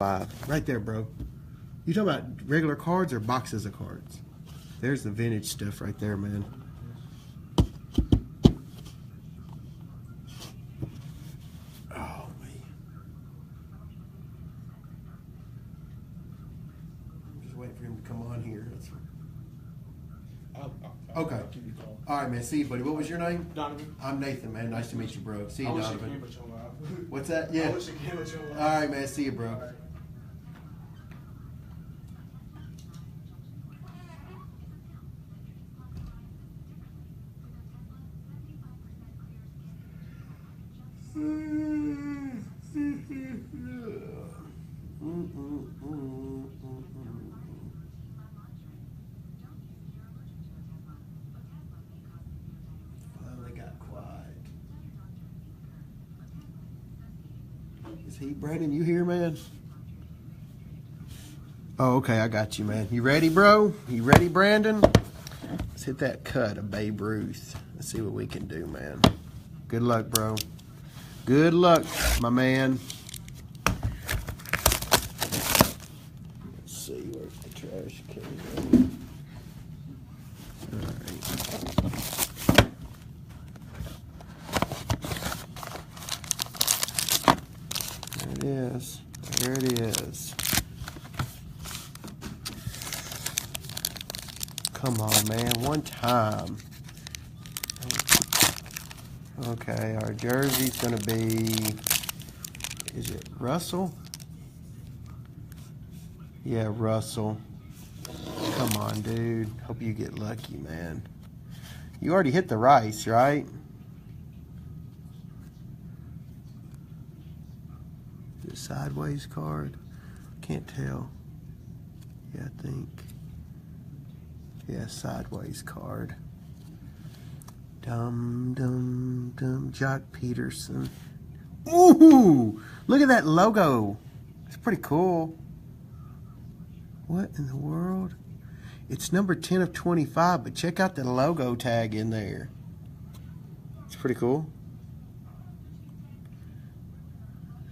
Right there, bro. You talking about regular cards or boxes of cards? There's the vintage stuff right there, man. Oh, man. I'm just waiting for him to come on here. Okay. All right, man. See you, buddy. What was your name? Donovan. I'm Nathan, man. Nice to meet you, bro. See you, Donovan. What's that? I Yeah. wish I came with you on live. All right, man. See you, bro. Finally got quiet. Is he, Brandon, you here, man? Oh, okay, I got you, man. You ready, bro? You ready, Brandon? Let's hit that cut of Babe Ruth. Let's see what we can do, man. Good luck, bro. Good luck, my man. Let's see, where's the trash can? All right. There it is. There it is. Come on, man. One time. Okay, our jersey's going to be, is it Russell? Yeah, Russell. Come on, dude. Hope you get lucky, man. You already hit the Rice, right? Is it a sideways card? Can't tell. Yeah, I think. Yeah, sideways card. Dum, dum, dum. Jock Peterson. Ooh! Look at that logo. It's pretty cool. What in the world? It's number 10 of 25, but check out the logo tag in there. It's pretty cool.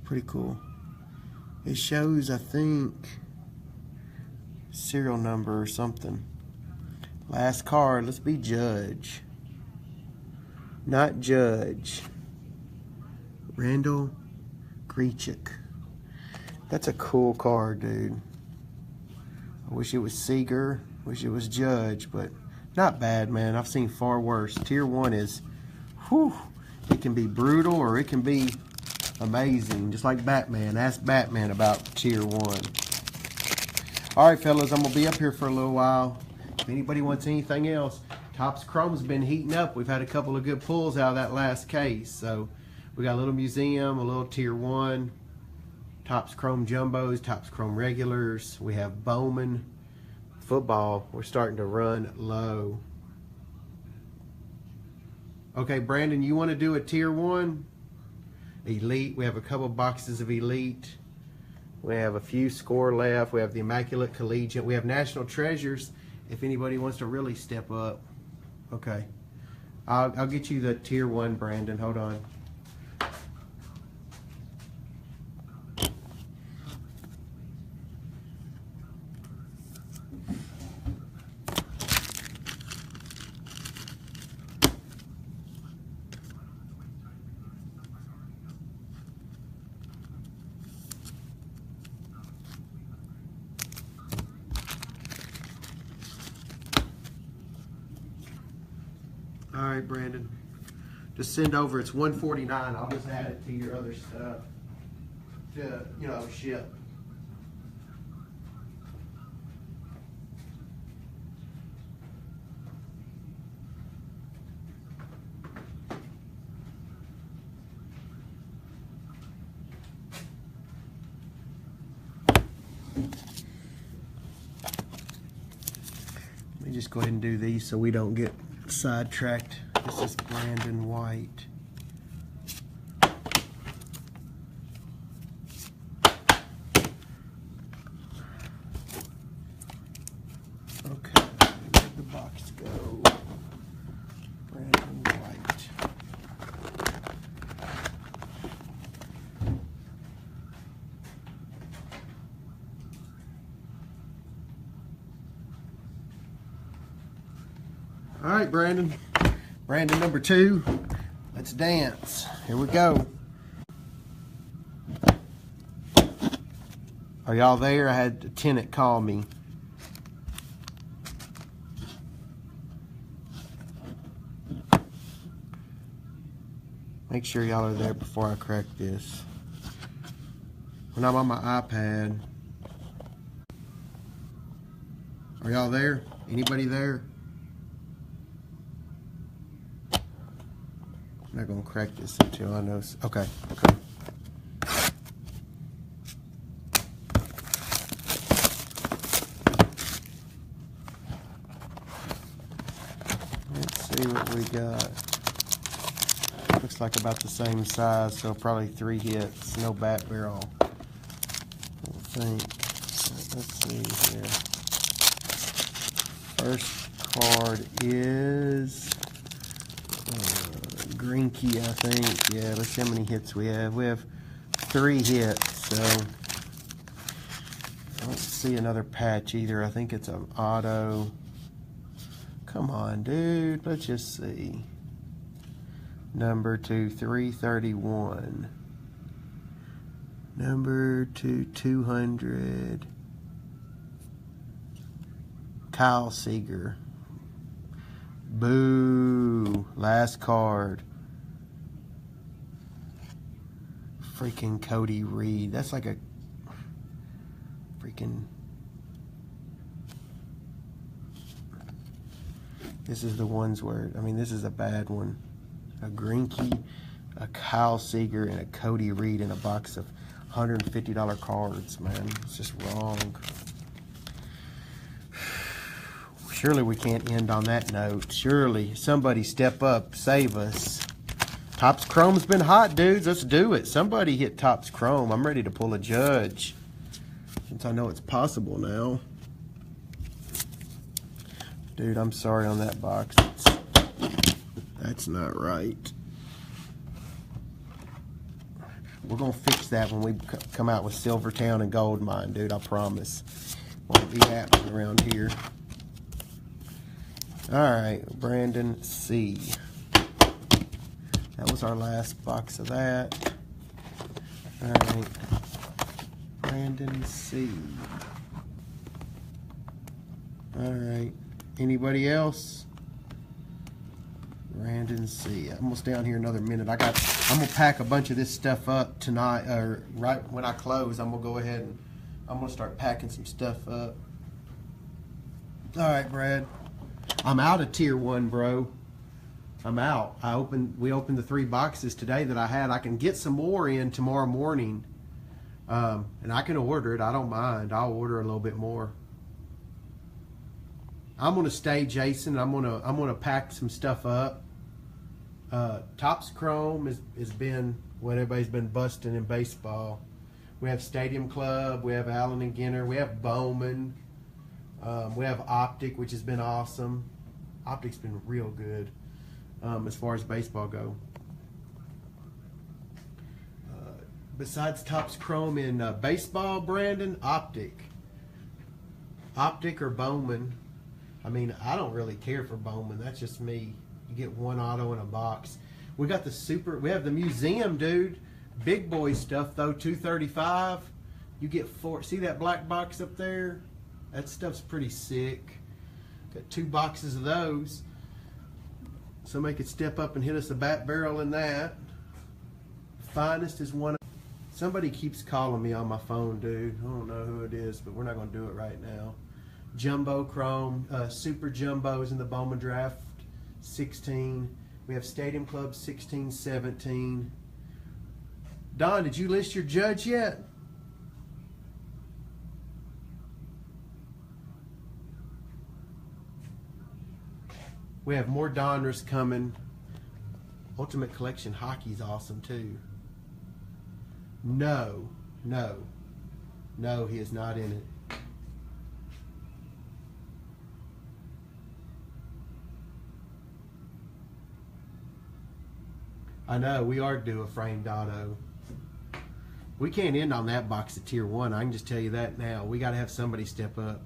Pretty cool. It shows, I think, serial number or something. Last card. Let's be Judge. Not Judge. Randall Grichuk. That's a cool card, dude. I wish it was Seager. Wish it was Judge, but not bad, man. I've seen far worse. Tier 1 is, whew, it can be brutal or it can be amazing. Just like Batman. Ask Batman about Tier 1. All right, fellas, I'm going to be up here for a little while. If anybody wants anything else, Topps Chrome's been heating up. We've had a couple of good pulls out of that last case. So we got a little museum, a little Tier 1, Topps Chrome Jumbos, Topps Chrome Regulars. We have Bowman. Football, we're starting to run low. Okay, Brandon, you want to do a Tier 1? Elite. We have a couple boxes of Elite. We have a few score left. We have the Immaculate Collegiate. We have National Treasures if anybody wants to really step up. Okay. I'll get you the Tier 1, Brandon. Hold on. All right, Brandon. Just send over. It's $149. I'll just add it to your other stuff to, you know, ship. Let me just go ahead and do these so we don't get sidetracked. This is Brandon White. Okay, where'd the box go? Brandon White. All right, Brandon. Brandon number 2. Let's dance. Here we go. Are y'all there? I had a tenant call me. Make sure y'all are there before I crack this. When I'm on my iPad. Are y'all there? Anybody there? I'm not gonna crack this until I know. Okay, okay. Let's see what we got. Looks like about the same size, so probably 3 hits. No bat barrel. I think. Let's see here. First card is Greinke, I think. Yeah, let's see how many hits we have. We have 3 hits, so I don't see another patch either. I think it's an auto. Come on, dude. Let's just see. Number 2, 331. Number 2, 200. Kyle Seager. Boo. Last card. Freaking Cody Reed. That's like a freaking... This is the ones where, I mean, this is a bad one. A Greinke, a Kyle Seager, and a Cody Reed in a box of $150 cards, man. It's just wrong. Surely we can't end on that note. Surely somebody step up, save us. Topps Chrome's been hot, dudes. Let's do it. Somebody hit Topps Chrome. I'm ready to pull a Judge, since I know it's possible now. Dude, I'm sorry on that box. That's not right. We're going to fix that when we come out with Silvertown and Goldmine, dude. I promise. Won't be happening around here. All right, Brandon C. That was our last box of that. All right, Brandon C. All right, anybody else? Brandon C. I'm almost down here another minute. I'm gonna pack a bunch of this stuff up tonight, or right when I close. I'm gonna go ahead and I'm gonna start packing some stuff up. All right, Brad. I'm out of tier 1, bro. I'm out. We opened the 3 boxes today that I had. I can get some more in tomorrow morning, and I can order it. I don't mind. I'll order a little bit more. I'm gonna stay, Jason. I'm gonna pack some stuff up. Topps Chrome has been what everybody's been busting in baseball. We have Stadium Club. We have Allen and Ginter. We have Bowman. We have Optic, which has been awesome. Optic's been real good as far as baseball go. Besides Topps Chrome in baseball, Brandon, Optic. Optic or Bowman. I mean, I don't really care for Bowman. That's just me. You get 1 auto in a box. We got we have the museum, dude. Big boy stuff, though, $235. You get 4. See that black box up there? That stuff's pretty sick. Got 2 boxes of those. Somebody could step up and hit us a bat barrel in that. Finest is one. Somebody keeps calling me on my phone, dude. I don't know who it is, but we're not going to do it right now. Jumbo Chrome, Super Jumbos in the Bowman Draft, 16. We have Stadium Club, 16, 17. Don, did you list your Judge yet? We have more Donners coming. Ultimate Collection Hockey's awesome too. No, he is not in it. I know, we are due a framed auto. We can't end on that box of tier 1. I can just tell you that now. We got to have somebody step up.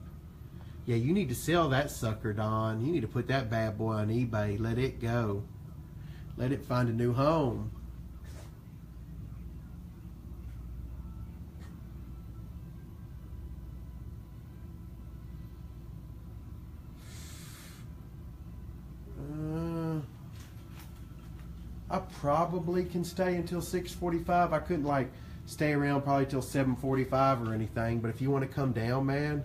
Yeah, you need to sell that sucker, Don. You need to put that bad boy on eBay. Let it go. Let it find a new home. I probably can stay until 6:45. I couldn't like stay around probably till 7:45 or anything. But if you want to come down, man,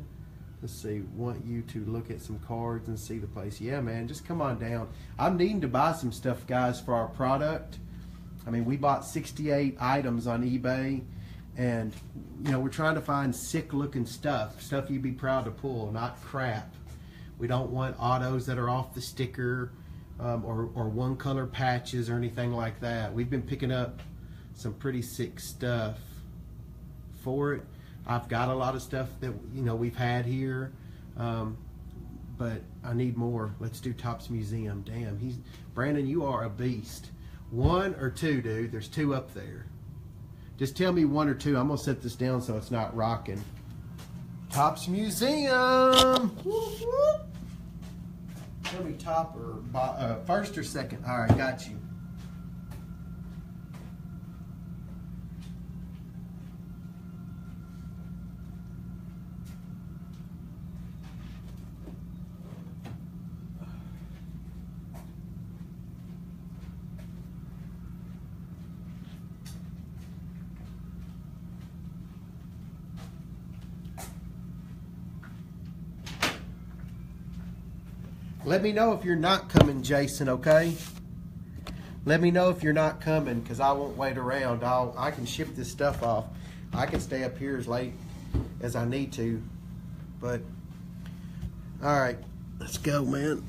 let's see. Want you to look at some cards and see the place. Yeah, man, just come on down. I'm needing to buy some stuff, guys, for our product. I mean, we bought 68 items on eBay, and you know we're trying to find sick-looking stuff you'd be proud to pull, not crap. We don't want autos that are off the sticker. Or one color patches or anything like that. We've been picking up some pretty sick stuff for it. I've got a lot of stuff that we've had here, but I need more. Let's do Topps Museum. Damn, Brandon, you are a beast. 1 or 2, dude. There's 2 up there. Just tell me 1 or 2. I'm gonna set this down so it's not rocking. Topps Museum. Whoop, whoop. Tell me top or first or second. All right, got you. Let me know if you're not coming, Jason, okay? Let me know if you're not coming, because I won't wait around. I can ship this stuff off. I can stay up here as late as I need to. But, all right, let's go, man.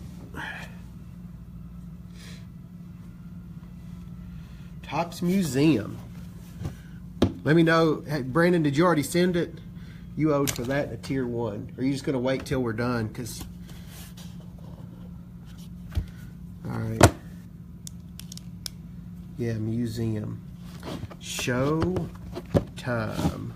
Topps Museum. Let me know. Hey, Brandon, did you already send it? You owed for that a tier 1. Or are you just going to wait till we're done? Because... all right. Yeah, museum. Show time.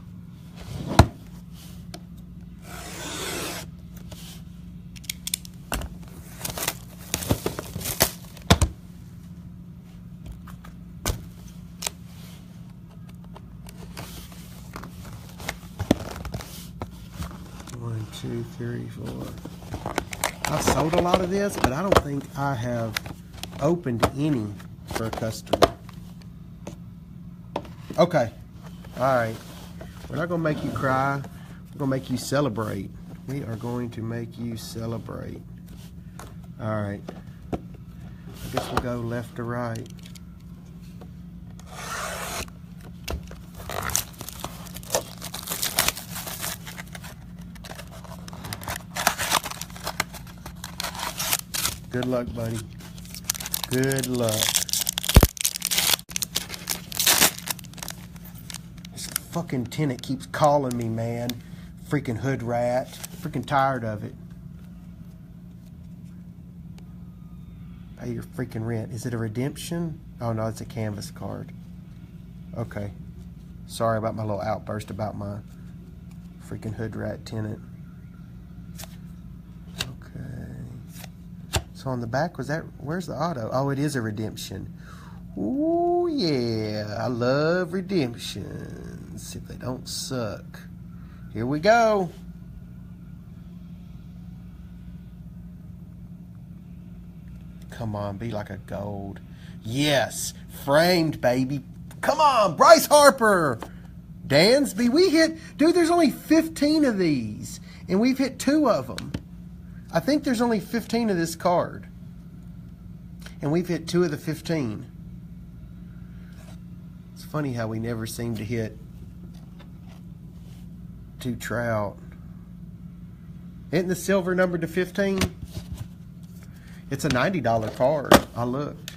One, two, three, four. I've sold a lot of this, but I don't think I have opened any for a customer. Okay. All right. We're not going to make you cry. We're going to make you celebrate. We are going to make you celebrate. All right. I guess we'll go left to right. Good luck, buddy. Good luck. This fucking tenant keeps calling me, man. Freaking hood rat. Freaking tired of it. Pay your freaking rent. Is it a redemption? Oh no, it's a canvas card. Okay. Sorry about my little outburst about my freaking hood rat tenant. So on the back, where's the auto? Oh, it is a redemption. Ooh, yeah. I love redemptions if they don't suck. Here we go. Come on, be like a gold. Yes, framed, baby. Come on, Bryce Harper. Dansby, we hit, dude, there's only 15 of these, and we've hit 2 of them. I think there's only 15 of this card. And we've hit 2 of the 15. It's funny how we never seem to hit 2 Trout. Isn't the silver numbered to 15? It's a $90 card. I looked.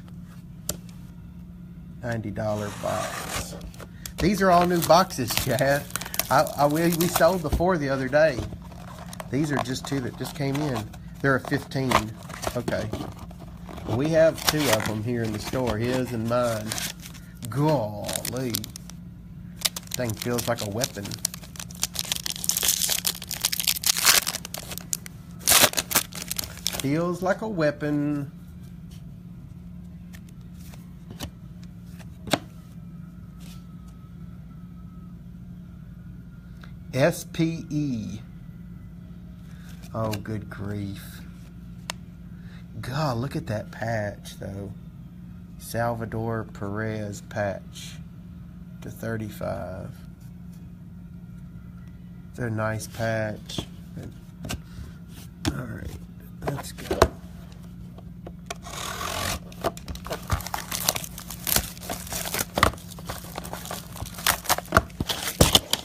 $90 box. These are all new boxes, Chad. We sold the 4 the other day. These are just 2 that just came in. They're a 15. Okay. We have 2 of them here in the store, his and mine. Golly. Thing feels like a weapon. Feels like a weapon. SPE. Oh, good grief. God, look at that patch, though. Salvador Perez patch to 35. It's a nice patch. All right, let's go.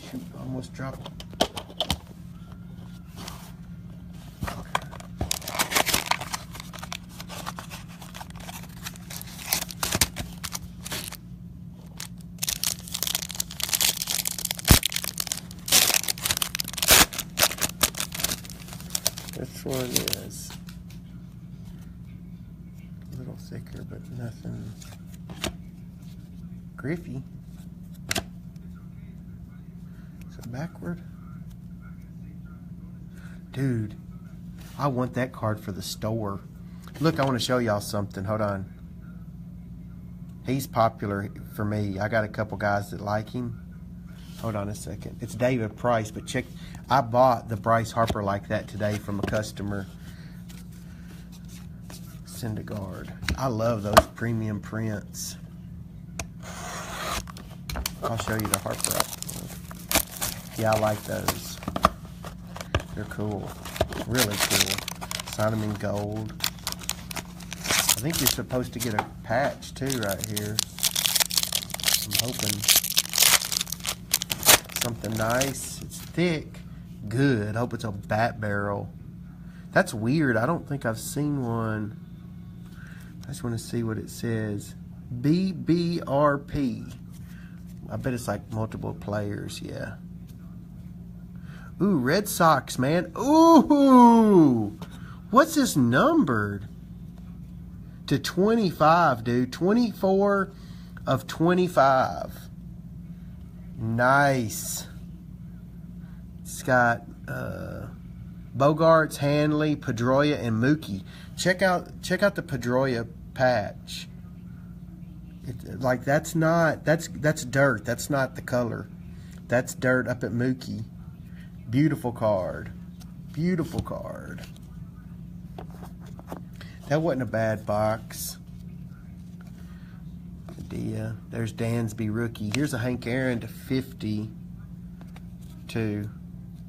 Shoot, almost dropped it. This one is a little thicker, but nothing. Griffey. Is it backward? Dude, I want that card for the store. Look, I want to show y'all something. Hold on. He's popular for me. I got a couple guys that like him. Hold on a second. It's David Price, but check. I bought the Bryce Harper like that today from a customer. Syndergaard. I love those premium prints. I'll show you the Harper. Yeah, I like those. They're cool. Really cool. Sign them in gold. I think you're supposed to get a patch too right here. I'm hoping. Something nice. It's thick. Good. I hope it's a bat barrel. That's weird. I don't think I've seen one. I just want to see what it says. BBRP. I bet it's like multiple players. Yeah. Ooh, Red Sox, man. Ooh. What's this numbered? To 25, dude. 24 of 25. Nice. It's got Bogarts, Hanley, Pedroia, and Mookie. Check out the Pedroia patch. Like that's dirt. That's not the color. That's dirt up at Mookie. Beautiful card. Beautiful card. That wasn't a bad box. Dia. There's Dansby rookie. Here's a Hank Aaron to 50 too.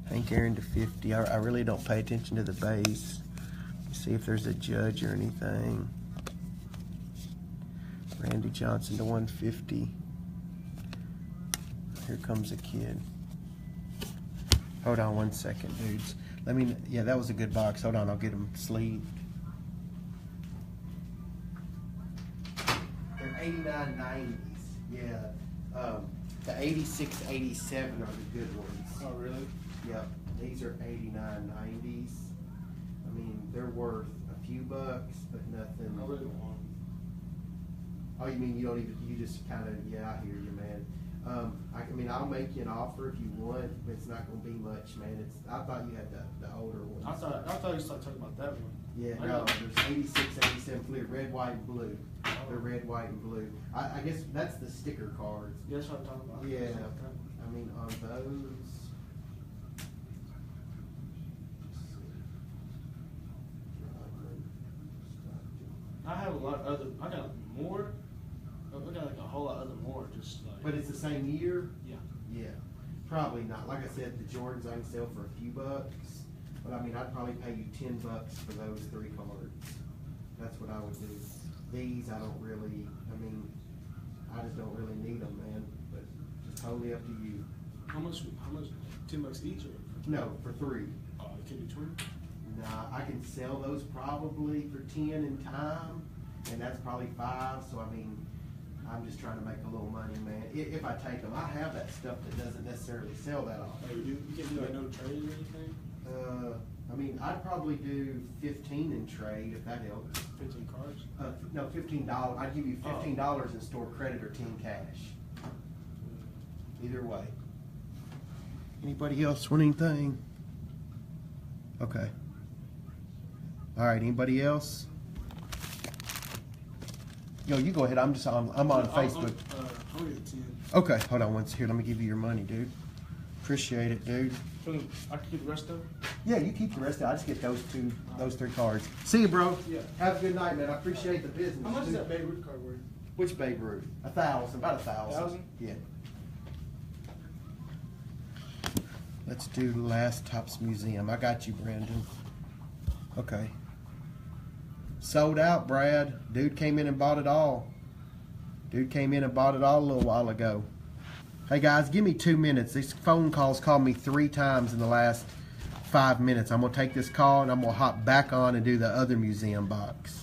Hank Aaron to 50. I really don't pay attention to the base. Let's see if there's a Judge or anything. Randy Johnson to 150. Here comes a kid. Hold on one second, dudes. Yeah, that was a good box. Hold on, I'll get them sleeved. They're 89.90s. Yeah. The 86, 87 are the good ones. Oh, really? Yep. These are 89.90s. I mean, they're worth a few bucks, but nothing. I really don't want them. Oh, you mean you don't even, you just kind of, yeah, I hear you, man. I mean, I'll make you an offer if you want, but it's not going to be much, man. I thought you had the older ones. I thought you started talking about that one. Yeah, no, there's 86, 87 clear, red, white, and blue. They're red, white, and blue. I guess that's the sticker cards. Yeah, that's what I'm talking about. Yeah, I mean, on those. I have a lot of other, I got more. I got like a whole lot of other more, just like. But it's the same year? Yeah. Yeah. Probably not. Like I said, the Jordans I can sell for a few bucks. But I mean, I'd probably pay you $10 for those 3 cards. That's what I would do. These, I don't really, I mean, I just don't really need them, man. But it's totally up to you. How much, $10 each or? No, for 3. Oh, it can be 20? Nah, I can sell those probably for 10 in time. And that's probably 5. So, I mean, I'm just trying to make a little money, man. If I take them, I have that stuff that doesn't necessarily sell that often. Oh, you can do like no trade or anything? I mean, I'd probably do 15 in trade if that helps. 15 cards? No, $15. I'd give you $15 in store credit or 10 cash. Either way. Anybody else want anything? Okay. All right, anybody else? Yo, you go ahead. I'm on Facebook. I'll get 10. Okay, hold on once here. Let me give you your money, dude. Appreciate it, dude. I can keep the rest of it? Yeah, you keep the rest of it. I just get those 3 cards. See you, bro. Yeah. Have a good night, man. I appreciate the business. How much is dude. that Babe Ruth card worth? Which Babe Ruth? 1,000, about 1,000. 1,000? Yeah. Let's do Last Tops Museum. I got you, Brandon. Okay. Sold out, Brad. Dude came in and bought it all. Dude came in and bought it all a little while ago. Hey guys, give me 2 minutes. These phone calls called me 3 times in the last 5 minutes. I'm gonna take this call and I'm gonna hop back on and do the other museum box.